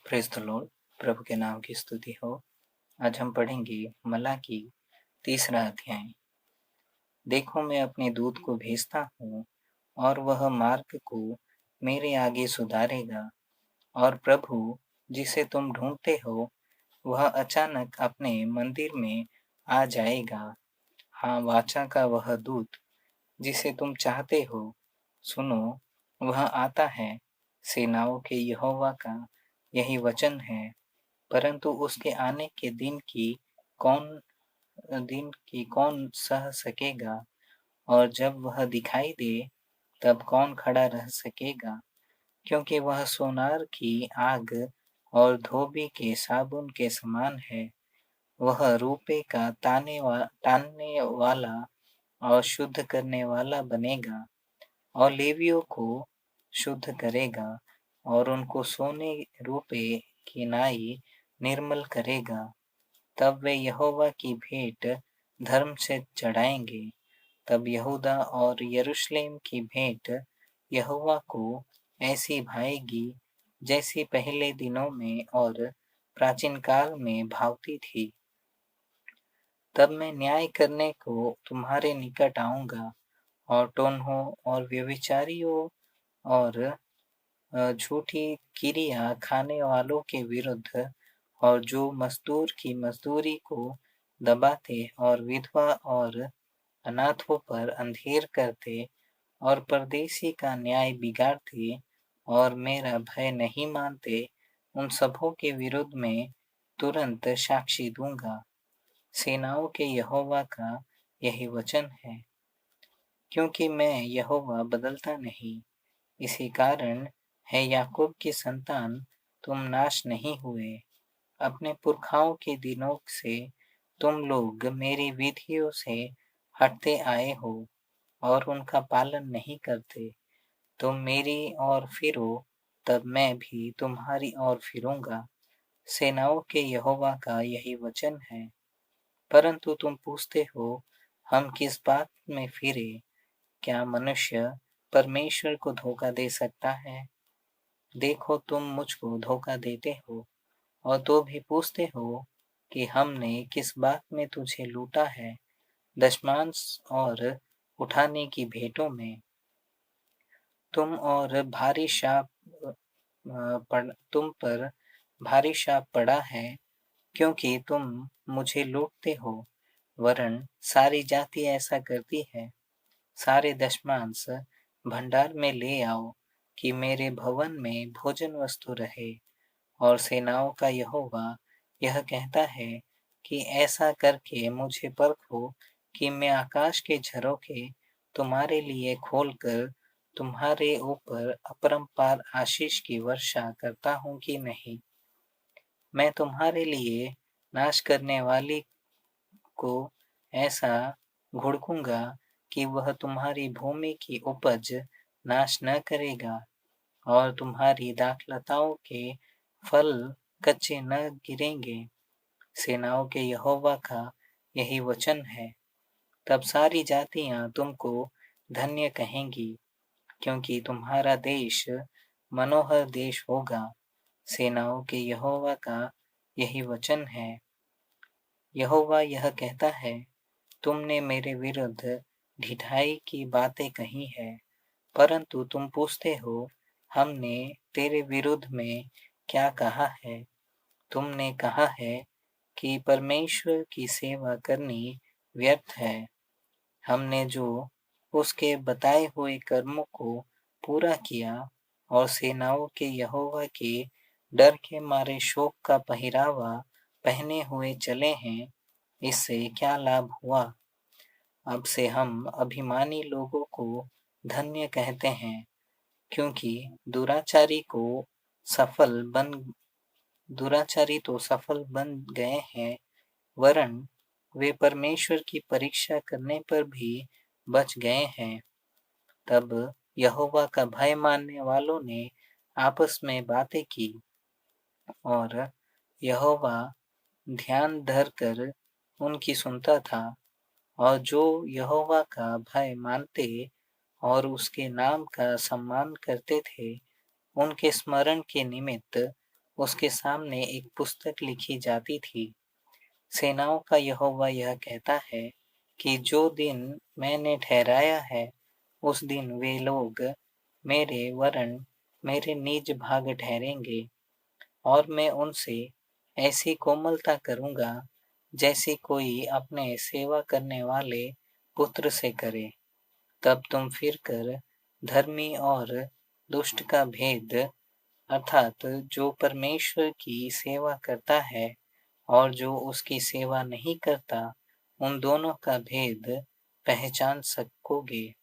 Praise the Lord. प्रभु के नाम की स्तुति हो। आज हम पढ़ेंगे मलाकी तीसरा अध्याय। देखो, मैं अपने दूत को भेजता हूँ और वह मार्ग को मेरे आगे सुधारेगा। और प्रभु जिसे तुम ढूंढते हो वह अचानक अपने मंदिर में आ जाएगा। हाँ, वाचा का वह दूत जिसे तुम चाहते हो, सुनो, वह आता है। सेनाओं के यहोवा का यही वचन है। परंतु उसके आने के कौन दिन की कौन सह सकेगा? और जब वह दिखाई दे तब कौन खड़ा रह सकेगा? क्योंकि वह सोनार की आग और धोबी के साबुन के समान है। वह रूपे का तानने वाला और शुद्ध करने वाला बनेगा और लेवियों को शुद्ध करेगा और उनको सोने रूपे की नाई निर्मल करेगा। तब वे यहोवा की भेंट धर्म से चढ़ाएंगे। तब यहूदा और यरूशलेम की भेंट यहोवा को ऐसी भाएगी जैसी पहले दिनों में और प्राचीन काल में भावती थी। तब मैं न्याय करने को तुम्हारे निकट आऊँगा और टोन्हों और व्यभिचारियों और झूठी किरिया खाने वालों के विरुद्ध, और जो मजदूर की मजदूरी को दबाते और विधवा और अनाथों पर अंधेर करते और परदेशी का न्याय बिगाड़ते और मेरा भय नहीं मानते, उन सबों के विरुद्ध में तुरंत साक्षी दूंगा। सेनाओं के यहोवा का यही वचन है। क्योंकि मैं यहोवा बदलता नहीं, इसी कारण है याकूब की संतान, तुम नाश नहीं हुए। अपने पुरखाओं के दिनों से तुम लोग मेरी विधियों से हटते आए हो और उनका पालन नहीं करते। तुम मेरी ओर फिरो, तब मैं भी तुम्हारी ओर फिरूंगा। सेनाओं के यहोवा का यही वचन है। परंतु तुम पूछते हो, हम किस बात में फिरे? क्या मनुष्य परमेश्वर को धोखा दे सकता है? देखो, तुम मुझको धोखा देते हो और तो भी पूछते हो कि हमने किस बात में तुझे लूटा है? दशमांश और उठाने की भेंटों में। तुम पर भारी शाप पड़ा है, क्योंकि तुम मुझे लूटते हो। वरन सारी जाति ऐसा करती है। सारे दशमांश भंडार में ले आओ कि मेरे भवन में भोजन वस्तु रहे। और सेनाओं का यहोवा यह कहता है कि ऐसा करके मुझे परखो कि मैं आकाश के झरोखे तुम्हारे लिए खोलकर तुम्हारे ऊपर अपरंपार आशीष की वर्षा करता हूँ कि नहीं। मैं तुम्हारे लिए नाश करने वाली को ऐसा घुड़कूंगा कि वह तुम्हारी भूमि की उपज नाश न करेगा और तुम्हारी दाखलताओं के फल कच्चे न गिरेंगे। सेनाओं के यहोवा का यही वचन है। तब सारी जातियां तुमको धन्य कहेंगी, क्योंकि तुम्हारा देश मनोहर देश होगा। सेनाओं के यहोवा का यही वचन है। यहोवा यह कहता है, तुमने मेरे विरुद्ध ढिठाई की बातें कही है। परंतु तुम पूछते हो, हमने तेरे विरुद्ध में क्या कहा है? तुमने कहा है कि परमेश्वर की सेवा करनी व्यर्थ है। हमने जो उसके बताए हुए कर्मों को पूरा किया और सेनाओं के यहोवा के डर के मारे शोक का पहरावा पहने हुए चले हैं, इससे क्या लाभ हुआ? अब से हम अभिमानी लोगों को धन्य कहते हैं, क्योंकि दुराचारी तो सफल बन गए हैं, वरन वे परमेश्वर की परीक्षा करने पर भी बच गए हैं। तब यहोवा का भय मानने वालों ने आपस में बातें की और यहोवा ध्यान धर कर उनकी सुनता था। और जो यहोवा का भय मानते और उसके नाम का सम्मान करते थे, उनके स्मरण के निमित्त उसके सामने एक पुस्तक लिखी जाती थी। सेनाओं का यहोवा यह कहता है कि जो दिन मैंने ठहराया है, उस दिन वे लोग मेरे वरन मेरे निज भाग ठहरेंगे, और मैं उनसे ऐसी कोमलता करूँगा जैसी कोई अपने सेवा करने वाले पुत्र से करे। तब तुम फिरकर धर्मी और दुष्ट का भेद, अर्थात जो परमेश्वर की सेवा करता है और जो उसकी सेवा नहीं करता, उन दोनों का भेद पहचान सकोगे।